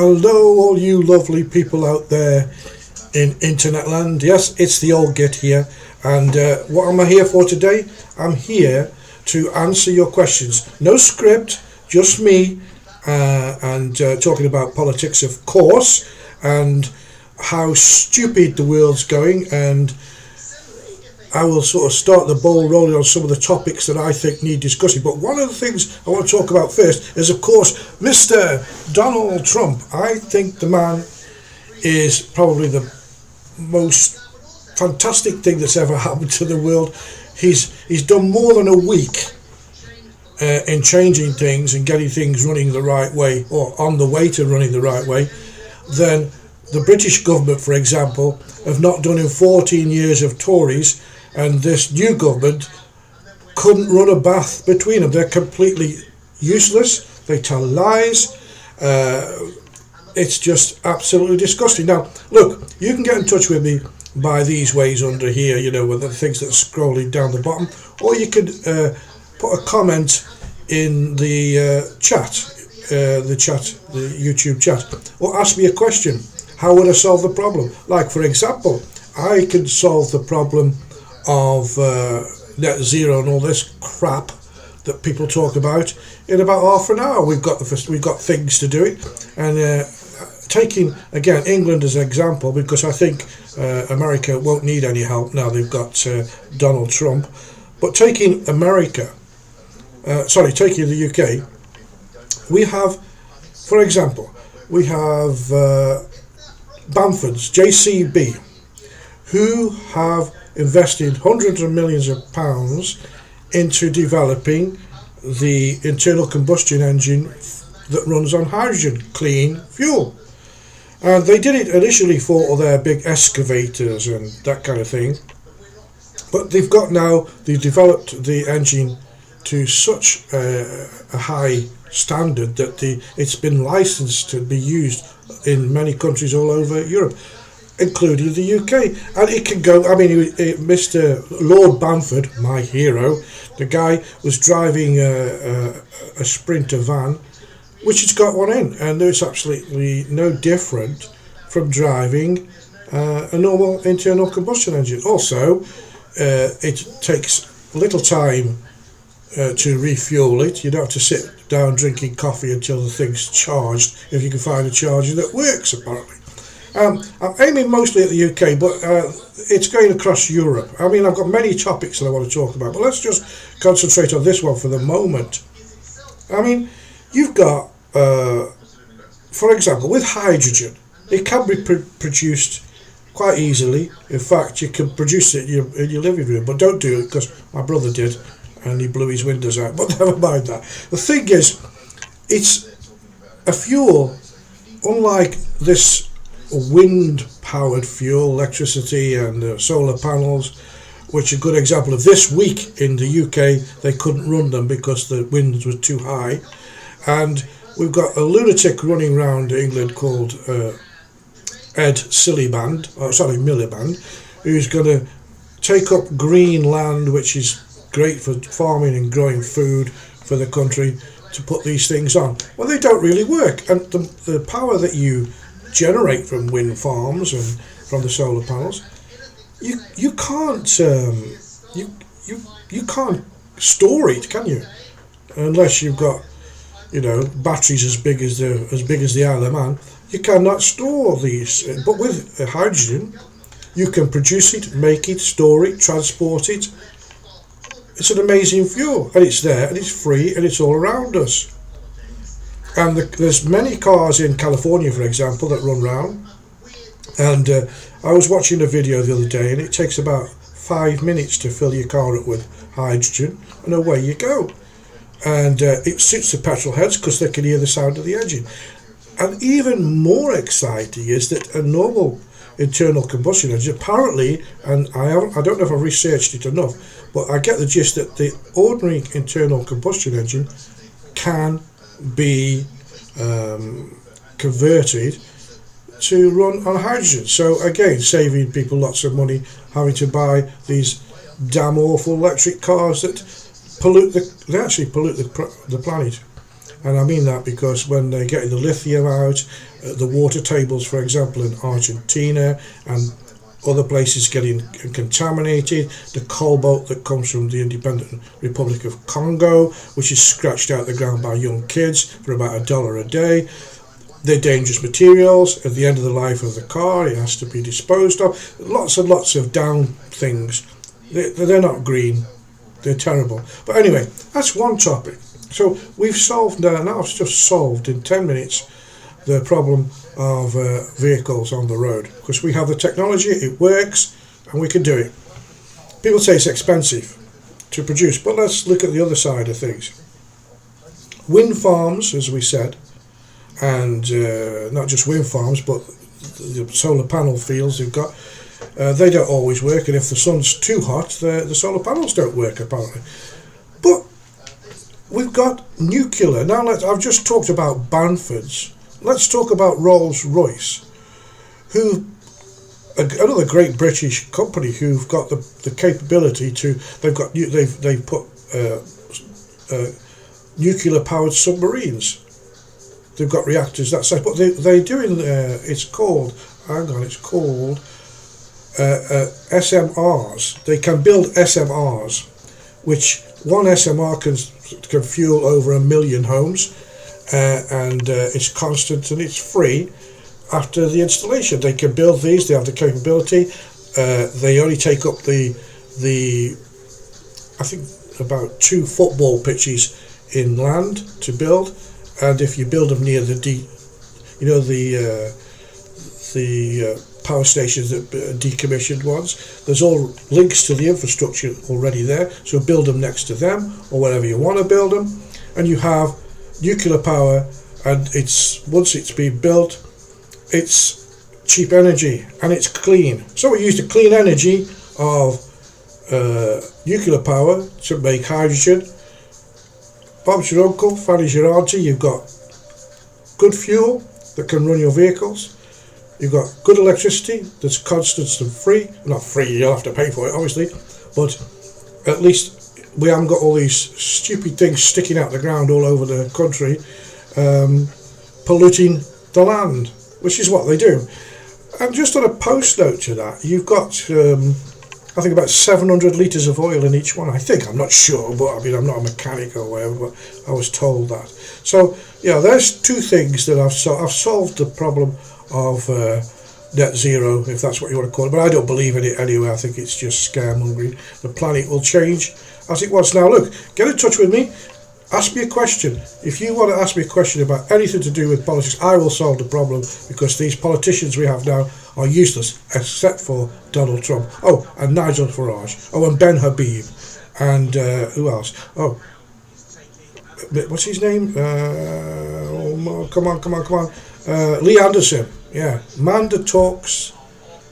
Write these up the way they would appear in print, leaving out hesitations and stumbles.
Hello, all you lovely people out there in internet land. Yes, it's the old Git here. And what am I here for today? I'm here to answer your questions. No script, just me, and talking about politics, of course, and how stupid the world's going. And I will sort of start the ball rolling on some of the topics that I think need discussing. But one of the things I want to talk about first is, of course, Mr. Donald Trump. I think the man is probably the most fantastic thing that's ever happened to the world. He's done more than a week in changing things and getting things running the right way, or on the way to running the right way, than the British government, for example, have not done in 14 years of Tories. And this new government couldn't run a bath between them. They're completely useless. They tell lies. It's just absolutely disgusting. Now, look, you can get in touch with me by these ways under here, with the things that are scrolling down the bottom. Or you could put a comment in the the YouTube chat. Or ask me a question. How would I solve the problem? Like, for example, I could solve the problem of net zero and all this crap that people talk about in about half an hour. We've got things to do it, and taking again England as an example, because I think America won't need any help now they've got Donald Trump. But taking taking the UK, we have, for example, we have Bamfords, JCB, who have invested hundreds of millions of pounds into developing the internal combustion engine that runs on hydrogen, clean fuel. And they did it initially for their big excavators and that kind of thing. But they've developed the engine to such a high standard that it's been licensed to be used in many countries all over Europe, including the UK. And it can go, Mr. Lord Bamford, my hero, the guy was driving a Sprinter van, which has got one in, and it's absolutely no different from driving a normal internal combustion engine. Also, it takes little time to refuel it. You don't have to sit down drinking coffee until the thing's charged, if you can find a charger that works, apparently. I'm aiming mostly at the UK, but it's going across Europe. I've got many topics that I want to talk about, but let's just concentrate on this one for the moment. You've got, for example, with hydrogen, it can be produced quite easily. In fact, you can produce it in your living room, but don't do it, because my brother did, and he blew his windows out, but never mind that. The thing is, it's a fuel, unlike this wind-powered fuel, electricity and solar panels, which are a good example of this week in the UK. They couldn't run them because the wind was too high. And we've got a lunatic running around England called Ed Miliband, who's going to take up green land, which is great for farming and growing food for the country, to put these things on. Well, they don't really work. And the power that you generate from wind farms and from the solar panels, you can't you can't store it, can you? Unless you've got batteries as big as the Isle of Man. You cannot store these. But with hydrogen, you can produce it, make it, store it, transport it. It's an amazing fuel, and it's there, and it's free, and it's all around us. And there's many cars in California, for example, that run round. And I was watching a video the other day, and it takes about 5 minutes to fill your car up with hydrogen, and away you go. And it suits the petrol heads because they can hear the sound of the engine. And even more exciting is that a normal internal combustion engine, apparently, and I don't know if I've researched it enough, but I get the gist that the ordinary internal combustion engine can be converted to run on hydrogen. So again, saving people lots of money having to buy these damn awful electric cars that actually pollute the planet. And I mean that because when they're getting the lithium out, the water tables, for example, in Argentina and other places getting contaminated, the cobalt that comes from the Independent Republic of Congo, which is scratched out the ground by young kids for about $1 a day. They're dangerous materials. At the end of the life of the car, it has to be disposed of. Lots and lots of down things. They're not green. They're terrible. But anyway, that's one topic. So we've solved now. I've just solved in 10 minutes the problem of vehicles on the road, because we have the technology, it works, and we can do it. People say it's expensive to produce, but let's look at the other side of things. Wind farms, as we said, and not just wind farms, but the solar panel fields they've got, they don't always work, and if the sun's too hot, the solar panels don't work apparently. But we've got nuclear. Now I've just talked about Banfords. Let's talk about Rolls-Royce, who another great British company who've got the capability to. They've put nuclear powered submarines. They've got reactors that size, but they're doing. It's called. Hang on, it's called SMRs. They can build SMRs, which one SMR can fuel over 1 million homes. And it's constant and it's free after the installation. They can build these, they have the capability. They only take up the I think about 2 football pitches inland to build, and if you build them near the power stations, that decommissioned ones, there's all links to the infrastructure already there, so build them next to them or wherever you want to build them, and you have nuclear power, and once it's been built, it's cheap energy and it's clean. So we use the clean energy of nuclear power to make hydrogen. Bob's your uncle, Fanny's your auntie. You've got good fuel that can run your vehicles. You've got good electricity that's constant and free. Not free, you'll have to pay for it obviously, but at least we haven't got all these stupid things sticking out the ground all over the country, polluting the land, which is what they do. And just on a post note to that, you've got, I think, about 700 litres of oil in each one. I'm not sure, but I mean, I'm not a mechanic or whatever, but I was told that. So, yeah, there's 2 things that I've solved the problem of net zero, if that's what you want to call it, but I don't believe in it anyway. I think it's just scaremongering. The planet will change as it was now. Look, get in touch with me, ask me a question. If you want to ask me a question about anything to do with politics, I will solve the problem, because these politicians we have now are useless, except for Donald Trump. Oh, and Nigel Farage. Oh, and Ben Habib. And who else? Oh, what's his name? Come on. Lee Anderson. Yeah, man that talks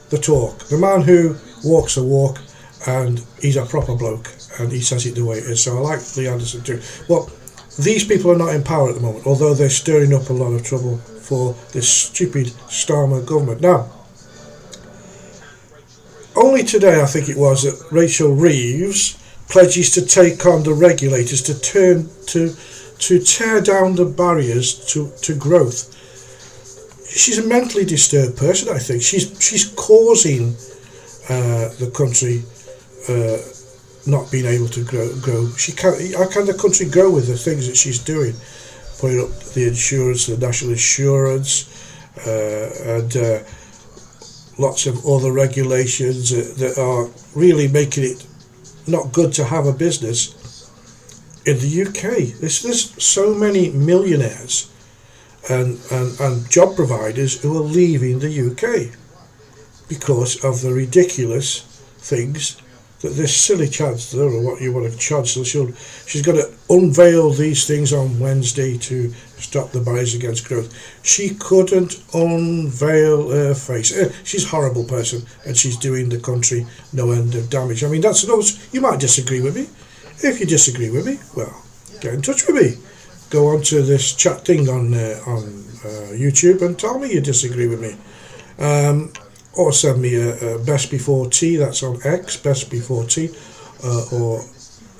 the talk. The man who walks the walk, and he's a proper bloke, and he says it the way it is. So I like Lee Anderson too. Well, these people are not in power at the moment, although they're stirring up a lot of trouble for this stupid Starmer government. Now, only today I think it was that Rachel Reeves pledges to take on the regulators to tear down the barriers to growth. She's a mentally disturbed person, I think. She's causing the country not being able to grow. How can the country grow with the things that she's doing? Putting up the insurance, the national insurance, and lots of other regulations that are really making it not good to have a business in the UK. There's so many millionaires and job providers who are leaving the UK because of the ridiculous things that this silly chancellor, or what you want to chancellor, she's going to unveil these things on Wednesday to stop the barriers against growth. She couldn't unveil her face. She's a horrible person, and she's doing the country no end of damage. I mean, that's those. You might disagree with me. If you disagree with me, well, get in touch with me. Go on to this chat thing on YouTube and tell me you disagree with me. Or send me a best before tea, that's on X, best before tea, or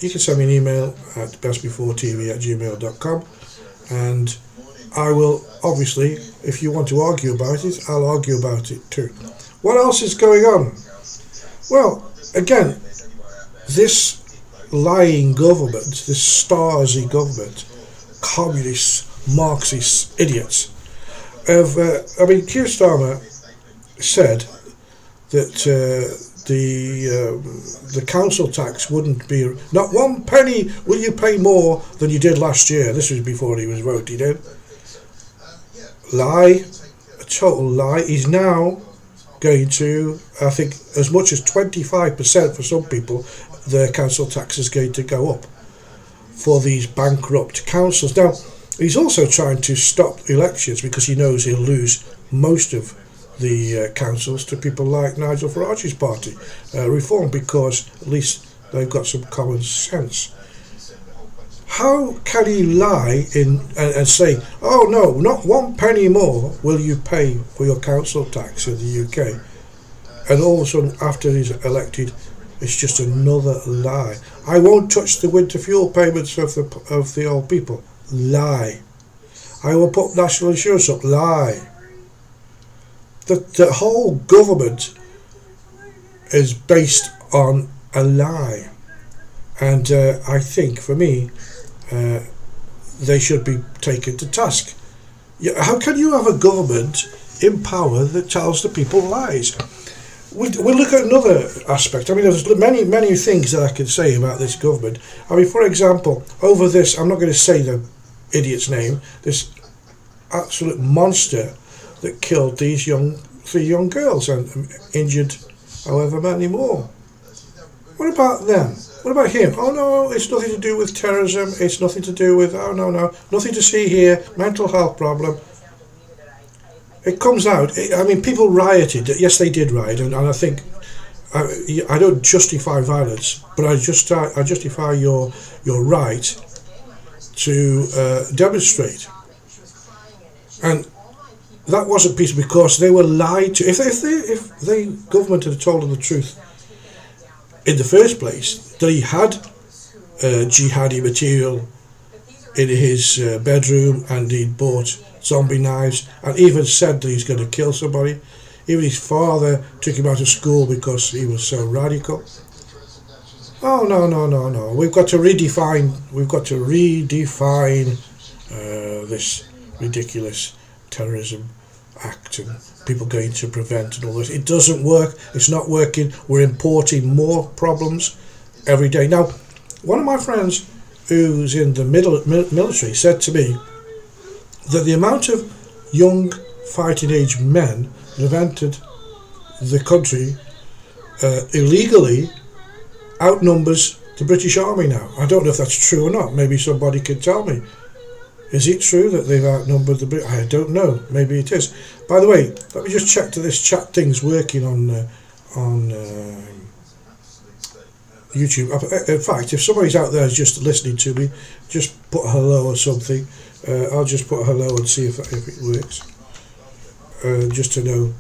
you can send me an email at bestbeforetv@gmail.com, And I will, obviously, if you want to argue about it, I'll argue about it too. What else is going on? Well, again, this lying government, this Stasi government, communists, Marxist idiots, Keir Starmer said that the council tax wouldn't be, not one penny will you pay more than you did last year. This was before he was voted in. Lie, a total lie. He's now going to, I think, as much as 25% for some people, the council tax is going to go up for these bankrupt councils. Now, he's also trying to stop elections because he knows he'll lose most of the councils to people like Nigel Farage's party, Reform, because at least they've got some common sense. How can he lie and say, oh no, not one penny more will you pay for your council tax in the UK, and all of a sudden after he's elected it's just another lie. I won't touch the winter fuel payments of the old people. Lie. I will put national insurance up. Lie. The whole government is based on a lie, and I think for me they should be taken to task. How can you have a government in power that tells the people lies? We'll look at another aspect. I mean, there's many things that I could say about this government. I mean, for example, over this, I'm not going to say the idiot's name, this absolute monster that killed these three young girls and injured however many more. What about them? What about him? Oh no, it's nothing to do with terrorism, it's nothing to do with, oh no, nothing to see here, mental health problem. It comes out, people rioted, yes they did riot, and I think, I don't justify violence, but I justify your right to demonstrate. And that wasn't peaceful because they were lied to. If the government had told them the truth in the first place, that he had jihadi material in his bedroom and he'd bought zombie knives and even said that he's going to kill somebody. Even his father took him out of school because he was so radical. Oh no. We've got to redefine this ridiculous terrorism act and people going to prevent and all this. It doesn't work. It's not working. We're importing more problems every day. Now, one of my friends who's in the military said to me that the amount of young fighting age men that have entered the country illegally outnumbers the British Army now. I don't know if that's true or not. Maybe somebody could tell me. Is it true that they've outnumbered the British? I don't know. Maybe it is. By the way, let me just check that this chat thing's working on YouTube. In fact, if somebody's out there just listening to me, just put a hello or something. I'll just put a hello and see if it works. Just to know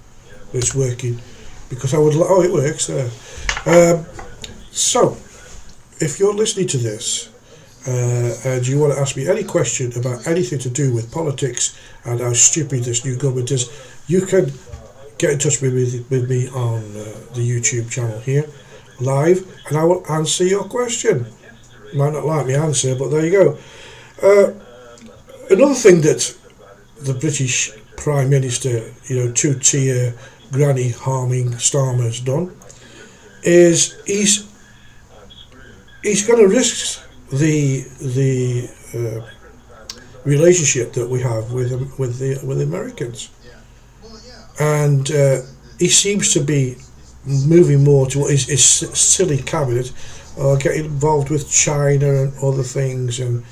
that it's working, because I would. Oh, it works there. So, if you're listening to this and you want to ask me any question about anything to do with politics and how stupid this new government is, you can get in touch with me on the YouTube channel here, live, and I will answer your question. You might not like my answer, but there you go. Another thing that the British Prime Minister, two-tier granny harming Starmer's done, is he's going to risk the relationship that we have with the Americans, and he seems to be moving more to his silly cabinet, getting involved with China and other things, and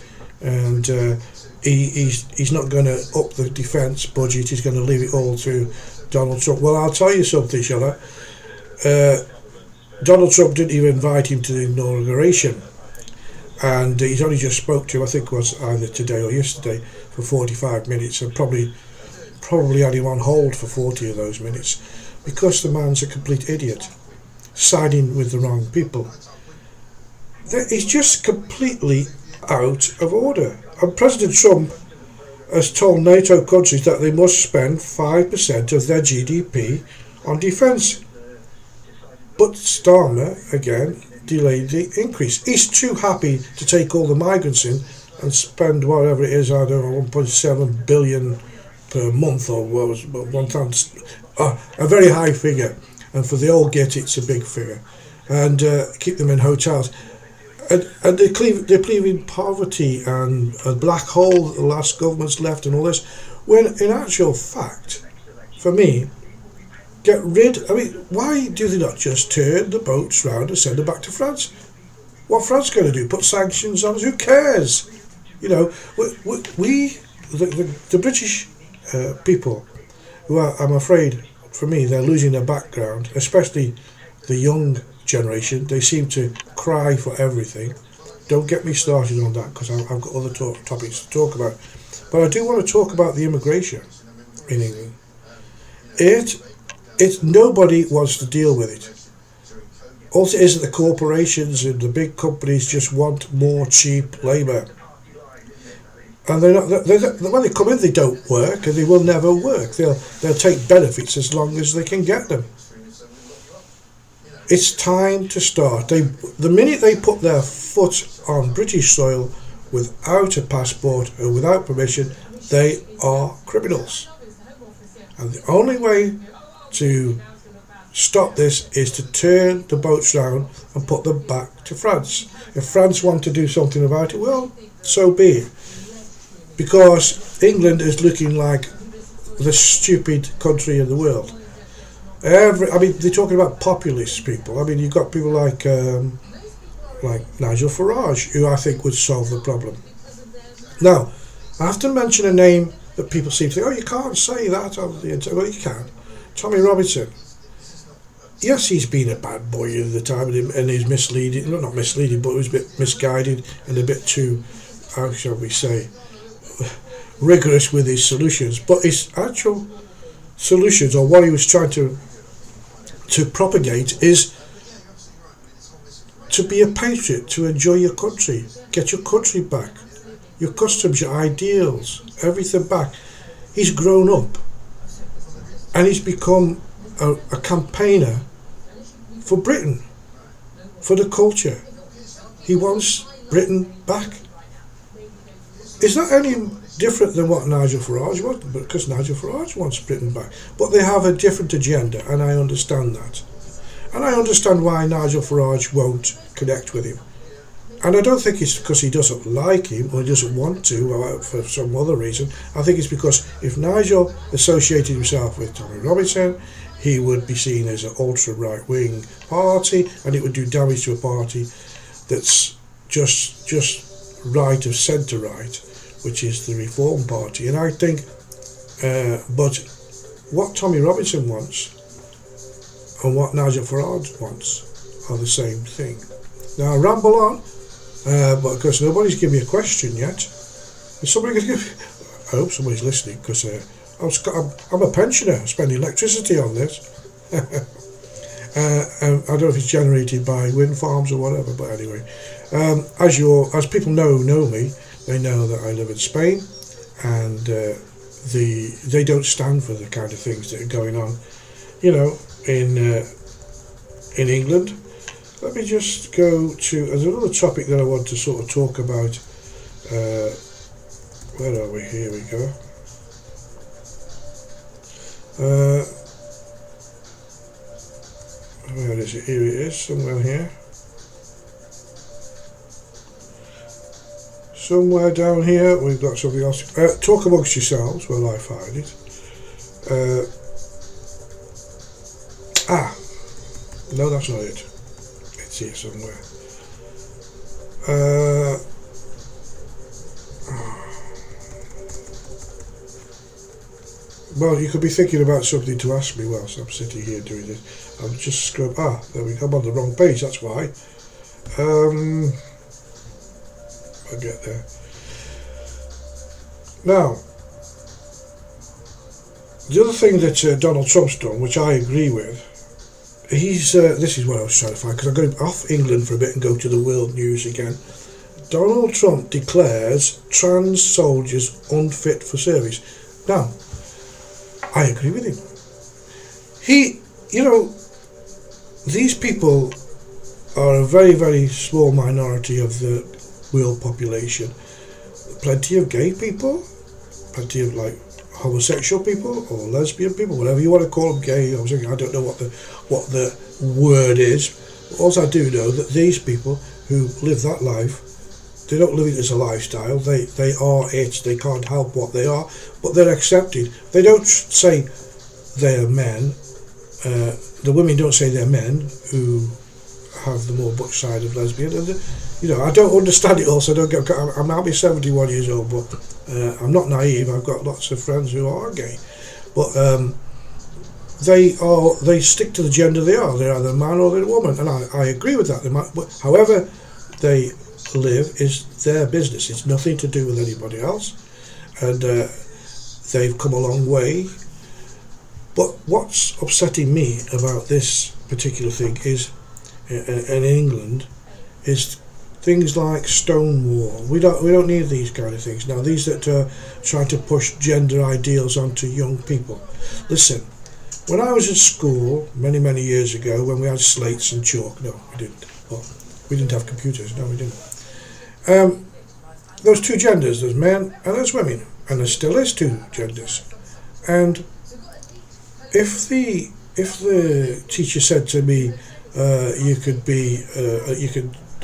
he's not going to up the defence budget. He's going to leave it all to Donald Trump. Well, I'll tell you something, shall I? Donald Trump didn't even invite him to the inauguration, and he's only just spoke to him, I think it was either today or yesterday, for 45 minutes, and probably had him on hold for 40 of those minutes, because the man's a complete idiot, siding with the wrong people. He's just completely out of order. And President Trump has told NATO countries that they must spend 5% of their GDP on defence. But Starmer, again, delayed the increase. He's too happy to take all the migrants in and spend whatever it is, I don't know, 1.7 billion per month, or what was one time, a very high figure. And for the old git, it's a big figure. And keep them in hotels. And they're cleaving poverty and a black hole that the last government's left and all this, when in actual fact, for me, why do they not just turn the boats round and send them back to France? What France going to do? Put sanctions on us? Who cares? You know, the British people, who are, I'm afraid, for me, they're losing their background, especially the young generation. They seem to cry for everything. Don't get me started on that, because I've got other topics to talk about. But I do want to talk about the immigration in England. Nobody wants to deal with it. All it is that the corporations and the big companies just want more cheap labour. And when they come in, they don't work, and they will never work. They'll take benefits as long as they can get them. It's time to start. The minute they put their foot on British soil without a passport and without permission, they are criminals. And the only way to stop this is to turn the boats round and put them back to France. If France want to do something about it, well, so be it. Because England is looking like the stupid country in the world. They're talking about populist people. You've got people like Nigel Farage, who I think would solve the problem. Now, I have to mention a name that people seem to think, oh, you can't say that on the internet. Well, you can. Tommy Robinson. Yes, he's been a bad boy at the time, and he's misleading. Well, not misleading, but he was a bit misguided and a bit too, how shall we say, rigorous with his solutions. But his actual solutions, or what he was trying to propagate, is to be a patriot, to enjoy your country, get your country back, your customs, your ideals, everything back. He's grown up, and he's become a campaigner for Britain, for the culture. He wants Britain back. Is that any different than what Nigel Farage wants? Because Nigel Farage wants Britain back. But they have a different agenda, and I understand that. And I understand why Nigel Farage won't connect with him. And I don't think it's because he doesn't like him or he doesn't want to, or for some other reason. I think it's because if Nigel associated himself with Tommy Robinson, he would be seen as an ultra right-wing party, and it would do damage to a party that's just right of centre right, which is the Reform Party. And I think, but what Tommy Robinson wants and what Nigel Farage wants are the same thing. Now I ramble on, but because nobody's given me a question yet. Is somebody going to give? I hope somebody's listening, because I'm a pensioner. I spend electricity on this. I don't know if it's generated by wind farms or whatever, but anyway, as people know me, they know that I live in Spain, and they don't stand for the kind of things that are going on, in England. Let me just go to, there's another topic that I want to sort of talk about. Where are we? Here we go. Where is it? Here it is, somewhere here. Somewhere down here, we've got something else. Talk amongst yourselves, well, I find it. No, that's not it. It's here somewhere. Well, you could be thinking about something to ask me whilst I'm sitting here doing this. I'm just there we go. I'm on the wrong page, that's why. I'll get there. Now, the other thing that Donald Trump's done, which I agree with, this is what I was trying to find, because I'm going off England for a bit and go to the world news again. Donald Trump declares trans soldiers unfit for service. Now, I agree with him. These people are a very, very small minority of the world population. Plenty of gay people, plenty of homosexual people or lesbian people, whatever you want to call them, gay, homosexual. I don't know what the word is. All I do know that these people who live that life, they don't live it as a lifestyle. They are it. They can't help what they are, but they're accepted. They don't say they're men. The women don't say they're men who have the more butch side of lesbian. And I don't understand it. Also, I might be 71 years old, but I'm not naive. I've got lots of friends who are gay, but they stick to the gender they are. They're either a man or they're a woman, and I agree with that. However they live is their business. It's nothing to do with anybody else, and they've come a long way. But what's upsetting me about this particular thing is, in England, is things like Stonewall. We don't need these kind of things now. These that are trying to push gender ideals onto young people. Listen, when I was at school many, many years ago, when we had slates and chalk, no, we didn't. Well, we didn't have computers. No, we didn't. There's two genders. There's men and there's women, and there still is two genders. And if the teacher said to me, you could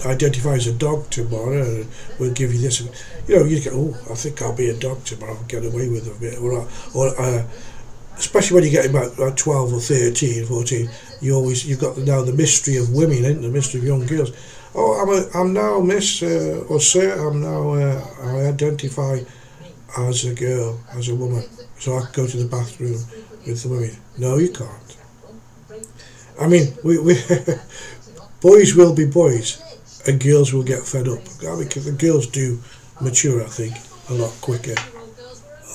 identify as a dog tomorrow, and we'll give you this, you'd go, oh, I think I'll be a dog tomorrow, I'll get away with it a bit, or especially when you get about 12 or 13, 14, you've got now the mystery of women, the mystery of young girls. Oh, I'm now Miss or Sir. I identify as a girl, as a woman, so I can go to the bathroom with the women. No, you can't. I mean, we boys will be boys, and girls will get fed up. I mean, the girls do mature, I think, a lot quicker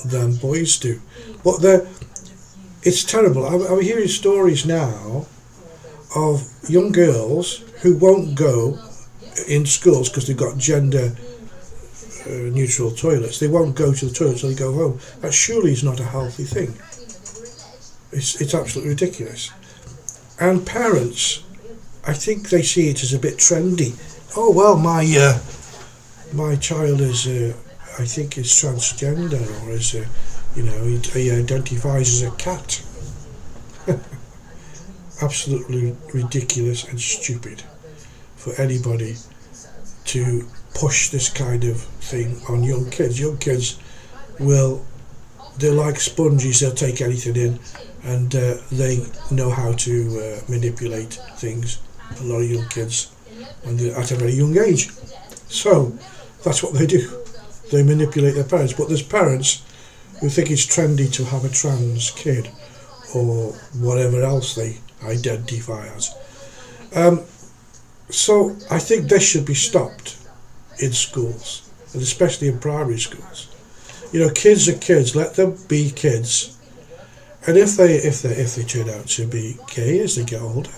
than boys do. But it's terrible. I'm hearing stories now of young girls who won't go in schools because they've got gender neutral toilets. They won't go to the toilet until they go home. That surely is not a healthy thing. It's absolutely ridiculous. And parents, I think they see it as a bit trendy. Oh well, my child is, I think, is transgender, or is, he identifies as a cat. Absolutely ridiculous and stupid for anybody to push this kind of thing on young kids. Young kids they're like sponges. They'll take anything in, and they know how to manipulate things. A lot of young kids, and they're at a very young age. So that's what they do. They manipulate their parents. But there's parents who think it's trendy to have a trans kid, or whatever else they identify as. So I think this should be stopped in schools, and especially in primary schools. Kids are kids. Let them be kids. And if they turn out to be gay as they get older,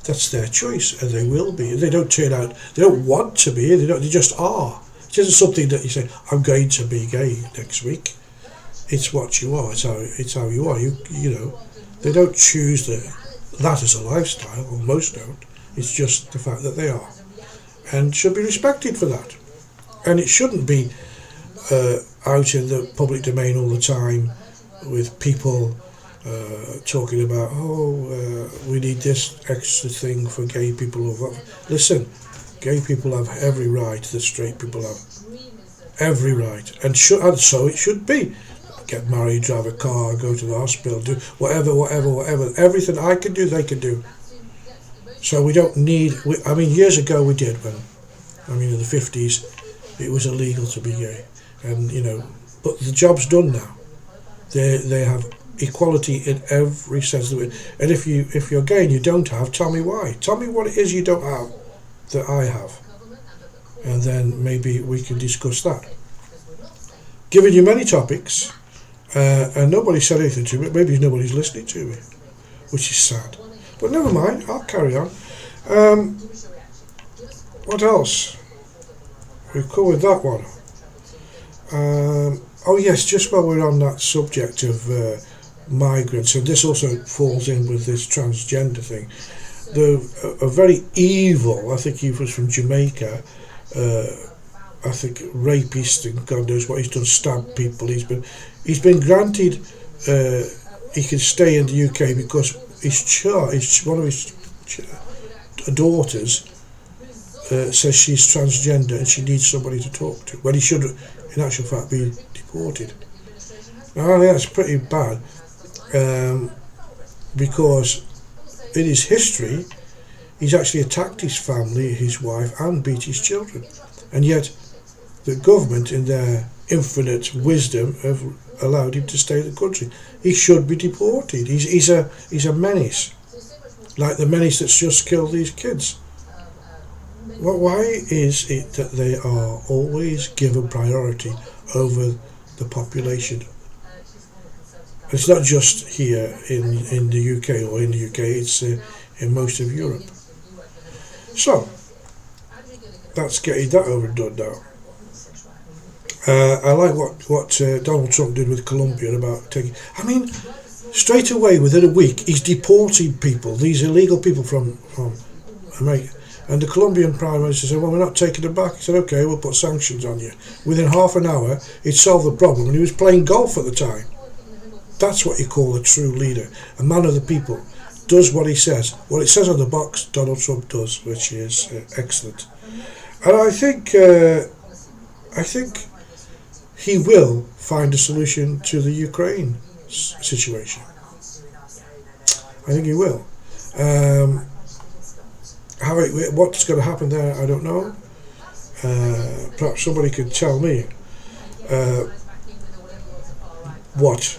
that's their choice, and they will be. They don't turn out. They don't want to be. They just are. It isn't something that you say, I'm going to be gay next week. It's what you are. It's how you are. They don't choose that as a lifestyle, or most don't. It's just the fact that they are, and should be respected for that. And it shouldn't be out in the public domain all the time with people talking about, we need this extra thing for gay people. Listen, gay people have every right that straight people have. Every right. And so it should be. Get married, drive a car, go to the hospital, do whatever. Everything I can do, they can do. So we don't need... years ago we did, in the 50s, it was illegal to be gay. And, but the job's done now. They have equality in every sense of it. And if you're gay and you don't have, tell me why. Tell me what it is you don't have that I have. And then maybe we can discuss that. Giving you many topics, and nobody said anything to me. Maybe nobody's listening to me, which is sad. But never mind, I'll carry on. What else? we've covered that one. Oh yes, just while we're on that subject of migrants, and this also falls in with this transgender thing. A very evil, I think he was from Jamaica, I think rapist and God knows what he's done, stabbed people. He's been granted he can stay in the UK because one of his daughters says she's transgender and she needs somebody to talk to, when he should, in actual fact, be deported. Now, I think that's pretty bad, because in his history, he's actually attacked his family, his wife, and beat his children. And yet, the government, in their infinite wisdom, have allowed him to stay in the country. He should be deported. He's a menace, like the menace that's just killed these kids. Why is it that they are always given priority over the population? It's not just here in the UK or in the UK, it's in most of Europe. So, that's getting that overdone now. I like what Donald Trump did with Colombia about taking... I mean, straight away, within a week, he's deporting people, these illegal people from America. And the Colombian Prime Minister said, well, we're not taking them back. He said, okay, we'll put sanctions on you. Within half an hour, he'd solved the problem, and he was playing golf at the time. That's what you call a true leader, a man of the people, does what he says. What it says on the box, Donald Trump does, which is excellent. And I think he will find a solution to the Ukraine situation. I think he will. What's going to happen there, I don't know. Perhaps somebody could tell me what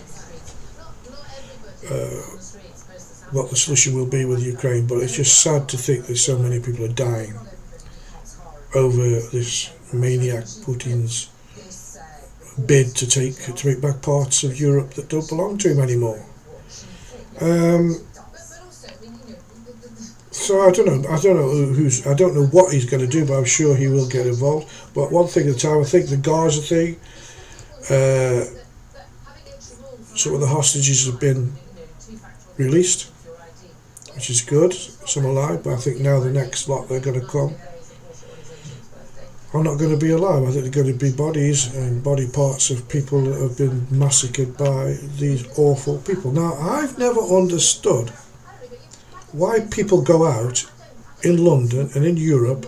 the solution will be with Ukraine, but it's just sad to think that so many people are dying over this maniac Putin's bid to make back parts of Europe that don't belong to him anymore. So I don't know what he's going to do, but I'm sure he will get involved. But one thing at a time, I think the Gaza thing, some of the hostages have been released, which is good. Some alive, but I think now the next lot they're going to come are not going to be alive. I think they're going to be bodies and body parts of people that have been massacred by these awful people. Now, I've never understood why people go out in London and in Europe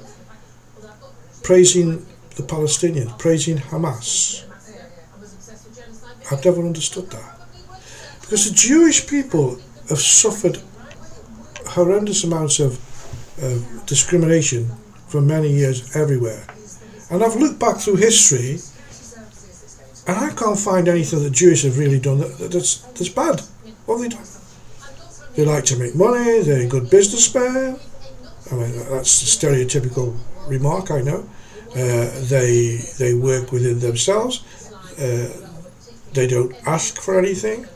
praising the Palestinians, praising Hamas. I've never understood that. Because the Jewish people have suffered horrendous amounts of discrimination for many years everywhere. And I've looked back through history and I can't find anything that Jews have really done that's bad. What have they done? They like to make money, they're a good businessmen. I mean, that's a stereotypical remark, I know. They work within themselves. They don't ask for anything.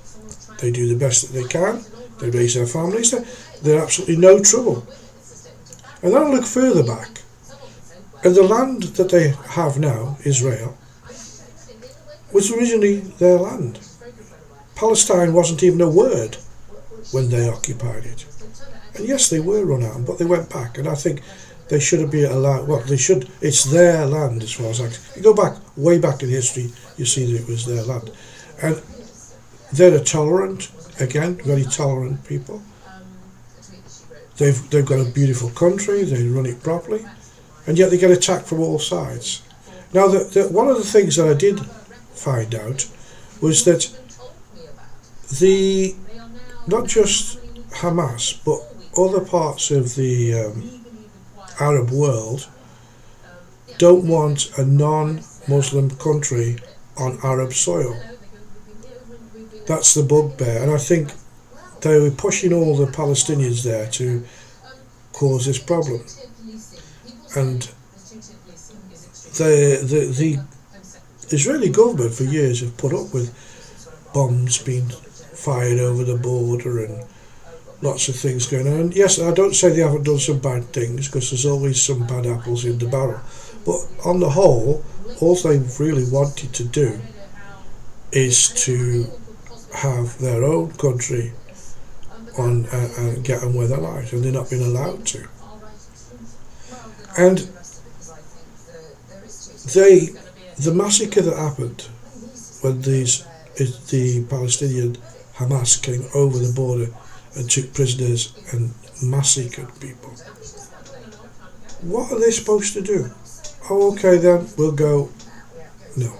They do the best that they can. They raise their families. They're absolutely no trouble. And then I look further back. And the land that they have now, Israel, was originally their land. Palestine wasn't even a word when they occupied it. And yes, they were run out, but they went back. And I think they should be allowed, well, they should, it's their land as far as I can. You go back, way back in history, you see that it was their land. And they're a tolerant, again, very tolerant people. They've got a beautiful country, they run it properly, and yet they get attacked from all sides. Now, one of the things that I did find out was that not just Hamas, but other parts of the Arab world don't want a non-Muslim country on Arab soil. That's the bugbear, and I think they were pushing all the Palestinians there to cause this problem. And the Israeli government for years have put up with bombs being fired over the border and lots of things going on. And yes, I don't say they haven't done some bad things, because there's always some bad apples in the barrel. But on the whole, all they really wanted to do is to have their own country on and get on with their lives, and they're not being allowed to. And the massacre that happened when the Palestinian Hamas came over the border and took prisoners and massacred people. What are they supposed to do? Oh, okay, then we'll go. No.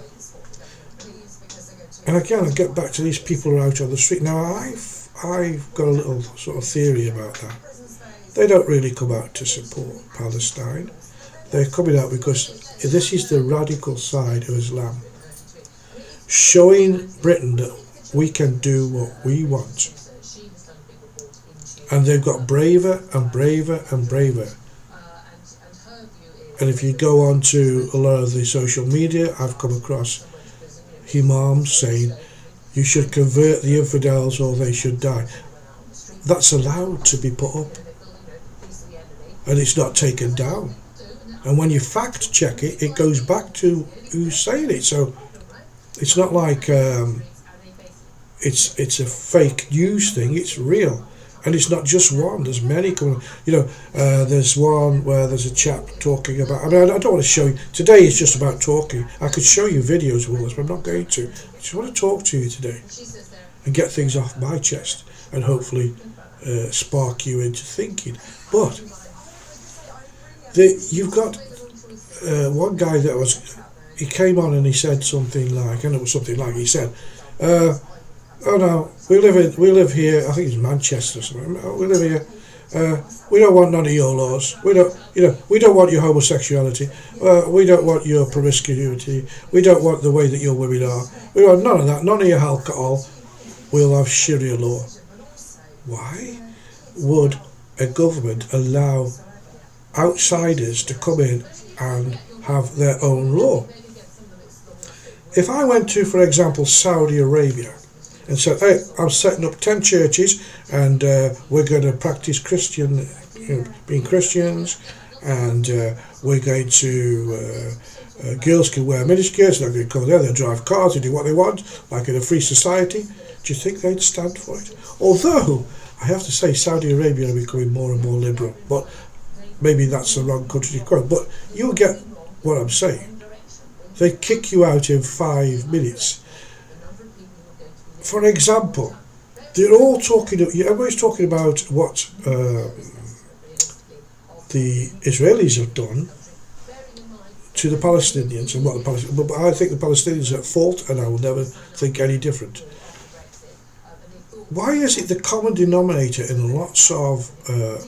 And again, I get back to these people who are out on the street. Now, I've got a little sort of theory about that. They don't really come out to support Palestine. They're coming out because this is the radical side of Islam, showing Britain that we can do what we want. And they've got braver and braver and braver. And if you go on to a lot of the social media, I've come across imams saying you should convert the infidels or they should die. That's allowed to be put up, and it's not taken down. And when you fact check it, it goes back to who's saying it. So it's not like it's a fake news thing. It's real. And it's not just one, there's many coming. There's one where there's a chap talking about, I don't want to show you, today is just about talking. I could show you videos of all this, but I'm not going to. I just want to talk to you today and get things off my chest and hopefully spark you into thinking. But you've got one guy he came on and he said something like, and it was something like, he said, oh no, we live here. I think it's Manchester or something. Oh, we live here. We don't want none of your laws. We don't want your homosexuality. We don't want your promiscuity. We don't want the way that your women are. We want none of that. None of your alcohol. We'll have Sharia law. Why would a government allow outsiders to come in and have their own law? If I went to, for example, Saudi Arabia and said, hey, I'm setting up 10 churches and we're going to practice being Christians, and we're going to, girls can wear miniskirts, they're going to go there, they'll drive cars, they do what they want, like in a free society. Do you think they'd stand for it? Although, I have to say, Saudi Arabia are becoming more and more liberal, but maybe that's the wrong country to quote, but you'll get what I'm saying. They kick you out in 5 minutes. For example, everybody's talking about what the Israelis have done to the Palestinians and what the Palestinians, but I think the Palestinians are at fault, and I will never think any different. Why is it the common denominator in lots of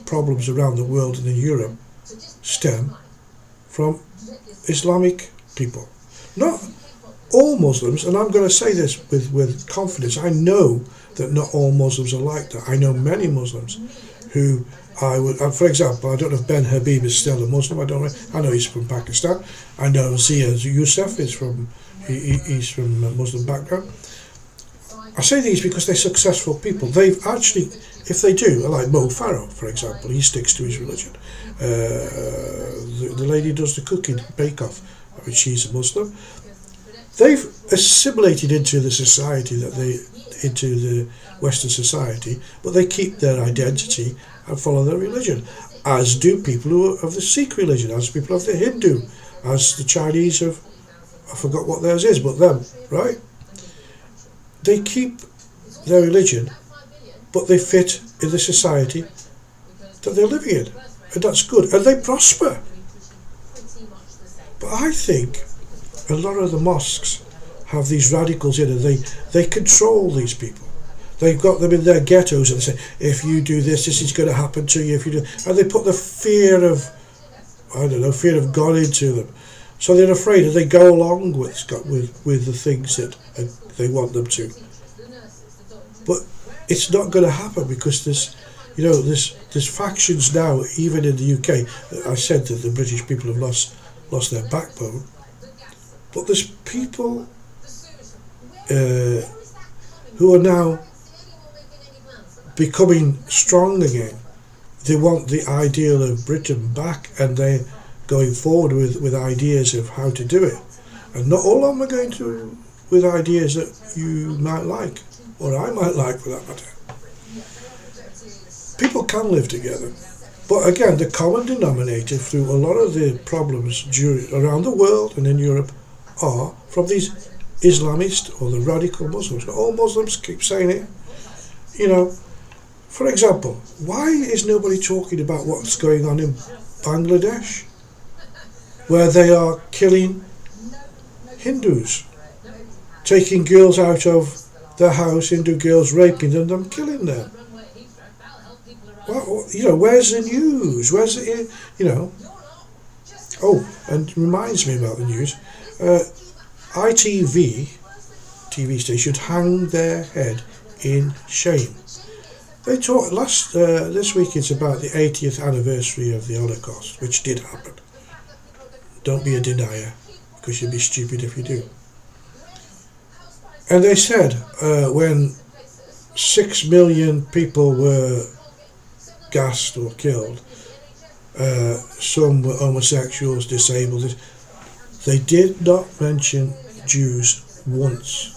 problems around the world and in Europe stem from Islamic people? Not all Muslims, and I'm going to say this with confidence, I know that not all Muslims are like that. I know many Muslims who for example, I don't know if Ben Habib is still a Muslim, I know he's from Pakistan. I know Zia Youssef is he's from a Muslim background. I say these because they're successful people. They've actually, if they do, like Mo Farah, for example, he sticks to his religion. The lady does the cooking, bake-off, she's a Muslim. They've assimilated into the society into the Western society, but they keep their identity and follow their religion, as do people who are of the Sikh religion, as people of the Hindu, as the Chinese have, I forgot what theirs is, but them, right? They keep their religion, but they fit in the society that they're living in, and that's good, and they prosper. But I think a lot of the mosques have these radicals in, and they control these people. They've got them in their ghettos, and they say, if you do this, this is going to happen to you. If you do, and they put the fear of God into them, so they're afraid, and they go along with the things that they want them to. But it's not going to happen, because there's factions now, even in the UK. I said that the British people have lost their backbone, but there's people who are now becoming strong again. They want the ideal of Britain back, and going forward with ideas of how to do it. And not all of them are going to with ideas that you might like, or I might like for that matter. People can live together. But again, the common denominator through a lot of the problems around the world and in Europe are from these Islamist or the radical Muslims. All Muslims keep saying it. You know, for example, why is nobody talking about what's going on in Bangladesh, where they are killing Hindus, taking girls out of their house, Hindu girls, raping them, and killing them? Well, you know, where's the news? Where's it? You know. Oh, and it reminds me about the news. ITV TV station should hang their head in shame. They talked this week. It's about the 80th anniversary of the Holocaust, which did happen. Don't be a denier, because you'd be stupid if you do. And they said when 6 million people were gassed or killed, some were homosexuals, disabled, they did not mention Jews once.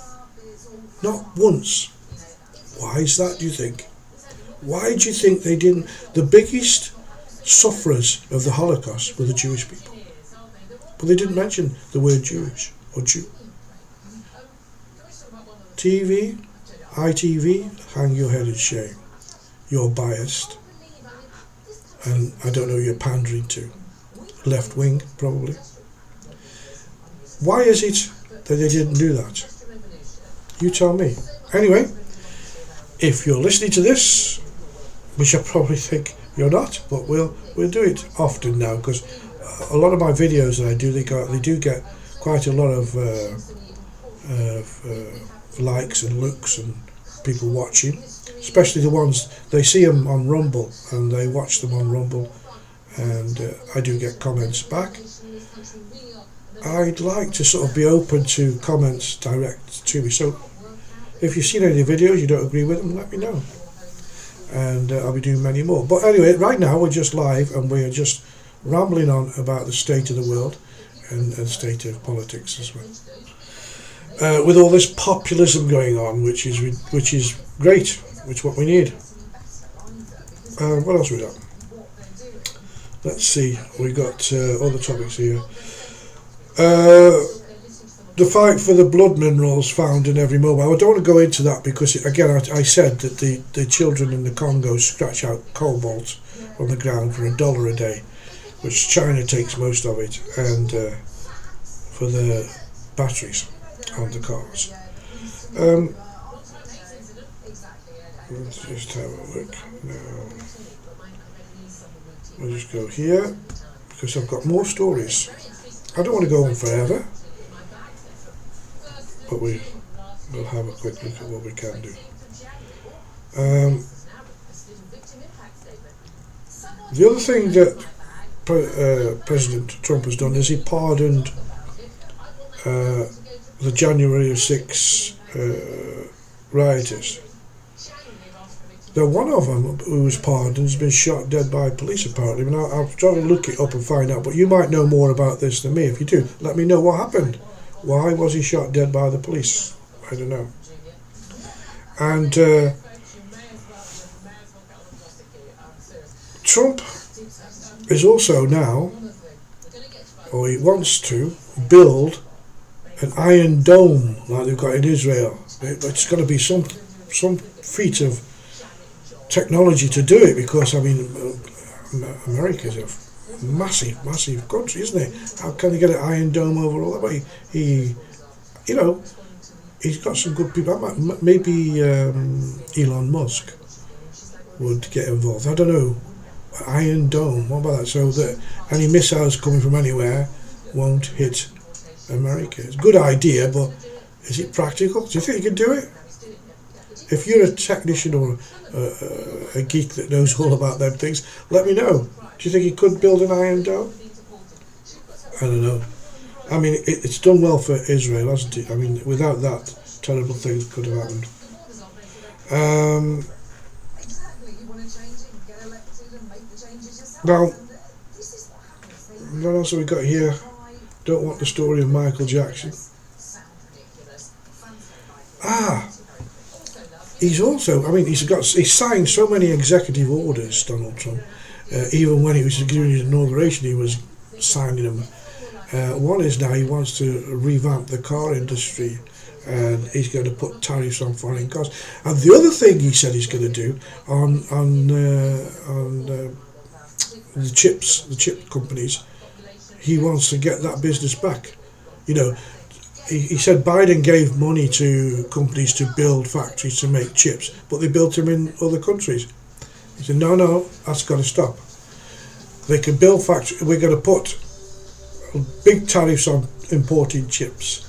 Not once. Why is that, do you think? Why do you think they didn't? The biggest sufferers of the Holocaust were the Jewish people. But they didn't mention the word Jewish or Jew. TV, ITV, hang your head in shame. You're biased. And I don't know who you're pandering to. Left wing, probably. Why is it that they didn't do that? You tell me. Anyway, if you're listening to this, which I probably think you're not, but we'll do it often now, because a lot of my videos that I do, they do get quite a lot of likes and looks and people watching, especially the ones they see them on Rumble and they watch them on Rumble, and I do get comments back. I'd like to sort of be open to comments direct to me, so if you've seen any videos you don't agree with them, let me know, and I'll be doing many more. But anyway, right now we're just live and we're just rambling on about the state of the world and the state of politics as well. With all this populism going on, which is great, which is what we need. What else we got? Let's see. We got other topics here. The fight for the blood minerals found in every mobile. I don't want to go into that because, again, I said that the children in the Congo scratch out cobalt from the ground for $1 a day, which China takes most of it, and for the batteries on the cars. Let's just have a look now. We'll just go here because I've got more stories. I don't want to go on forever, but we'll have a quick look at what we can do. The other thing that President Trump has done is he pardoned the January 6 rioters. Now, one of them who was pardoned has been shot dead by police, apparently. Now, I'll try to look it up and find out, but you might know more about this than me. If you do, let me know what happened. Why was he shot dead by the police? I don't know. And Trump is also now, or he wants to, build an iron dome like they've got in Israel. It's got to be some feat of technology to do it, because I mean America's a massive country, isn't it? How can they get an iron dome over all that? But he you know, he's got some good people. Maybe Elon Musk would get involved. I don't know. Iron dome, what about that? So that any missiles coming from anywhere won't hit America. It's a good idea, but is it practical? Do you think you can do it? If you're a technician or a geek that knows all about them things, let me know. Do you think he could build an iron dome? I don't know. I mean, it's done well for Israel, hasn't it? I mean, without that, terrible things could have happened. Now, What else have we got here? Don't want the story of Michael Jackson. He's also, he's signed so many executive orders, Donald Trump. Even when he was doing his inauguration, he was signing them. One is now he wants to revamp the car industry, and he's going to put tariffs on foreign cars. And the other thing he said he's going to do on the chip companies, he wants to get that business back. You know, he said Biden gave money to companies to build factories to make chips, but they built them in other countries. He said, no, that's got to stop. They can build factories. We're going to put big tariffs on importing chips,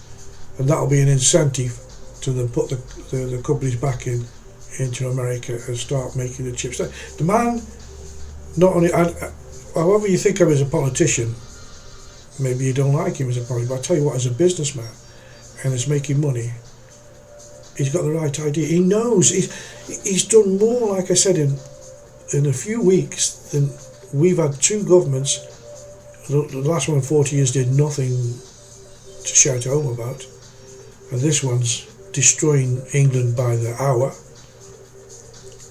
and that'll be an incentive to them put the companies back into America and start making the chips. The man, not only, however you think of him as a politician, maybe you don't like him as a politician, but I tell you what, as a businessman and is making money, he's got the right idea. He knows he's done more, like I said, in a few weeks than we've had two governments. The last one in 40 years did nothing to shout home about, and this one's destroying England by the hour,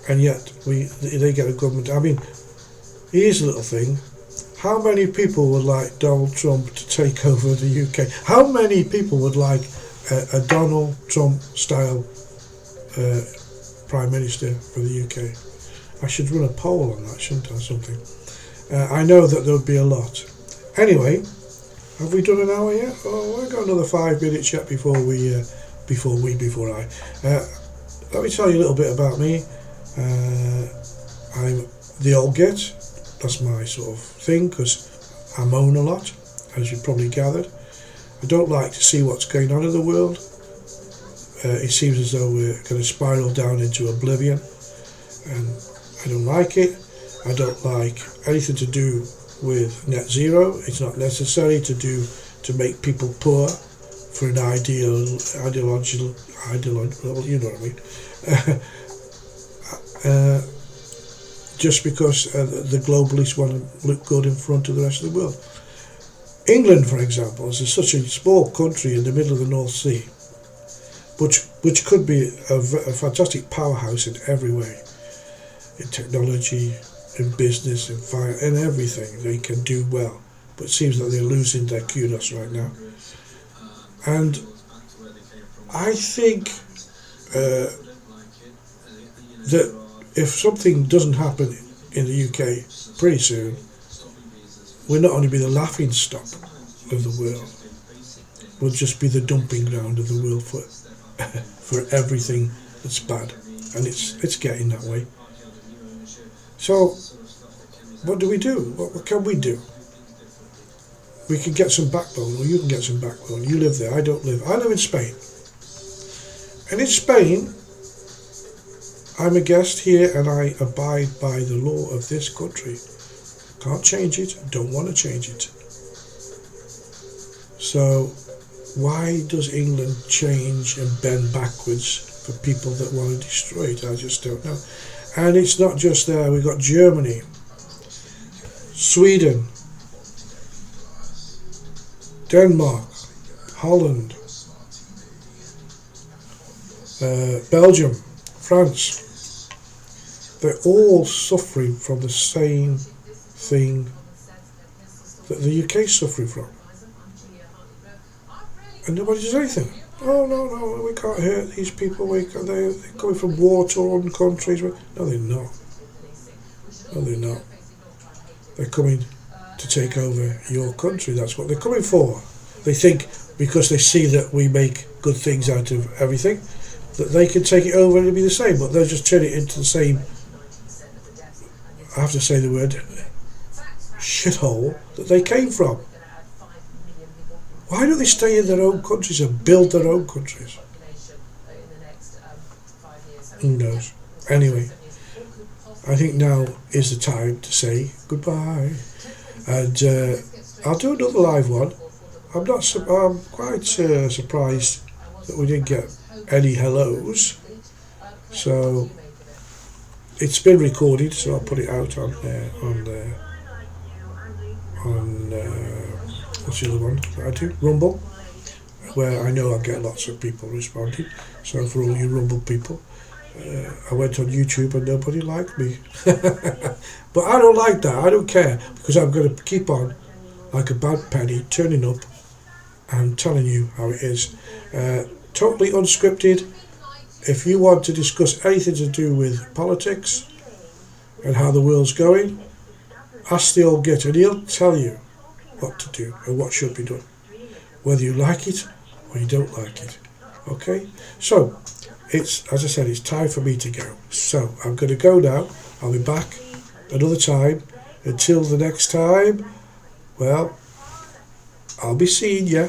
and yet they get a government. I mean, here's a little thing. How many people would like Donald Trump to take over the UK? How many people would like a Donald Trump style Prime Minister for the UK? I should run a poll on that, shouldn't I, something? I know that there would be a lot. Anyway, have we done an hour yet? Oh, we've got another 5 minutes yet before I. Let me tell you a little bit about me. I'm the old git. That's my sort of thing, because I moan a lot, as you've probably gathered. I don't like to see what's going on in the world. It seems as though we're going to spiral down into oblivion, and I don't like it. I don't like anything to do with net zero. It's not necessary to make people poor for an ideological, you know what I mean. Just because the globalists want to look good in front of the rest of the world. England, for example, is such a small country in the middle of the North Sea, which could be a fantastic powerhouse in every way, in technology, in business, in fire, in everything. They can do well, but it seems that they're losing their kudos right now. And I think that if something doesn't happen in the UK pretty soon, we'll not only be the laughing stock of the world, we'll just be the dumping ground of the world for everything that's bad, and it's getting that way. So, what do we do? What can we do? We can get some backbone, or you can get some backbone. You live there, I don't live. I live in Spain. And in Spain, I'm a guest here and I abide by the law of this country. Can't change it, don't want to change it. So why does England change and bend backwards for people that want to destroy it? I just don't know. And it's not just there, we've got Germany, Sweden, Denmark, Holland, Belgium, France. They're all suffering from the same thing that the UK is suffering from. And nobody does anything. Oh, no, we can't hurt these people. They're coming from war-torn countries. No, they're not. They're coming to take over your country. That's what they're coming for. They think because they see that we make good things out of everything, that they can take it over and it'll be the same, but they'll just turn it into the same, I have to say the word, shithole that they came from. Why don't they stay in their own countries and build their own countries? Who knows? Anyway, I think now is the time to say goodbye. And I'll do another live one. I'm quite surprised that we didn't get any hellos. So it's been recorded, so I'll put it out on what's the other one that I do? Rumble, where I know I get lots of people responding. So for all you Rumble people, I went on YouTube and nobody liked me. But I don't like that. I don't care, because I'm going to keep on like a bad penny, turning up and telling you how it is. Totally unscripted. If you want to discuss anything to do with politics and how the world's going, ask the old git and he'll tell you what to do and what should be done, whether you like it or you don't like it. Okay? So, it's, as I said, it's time for me to go. So, I'm going to go now. I'll be back another time. Until the next time, well, I'll be seeing you.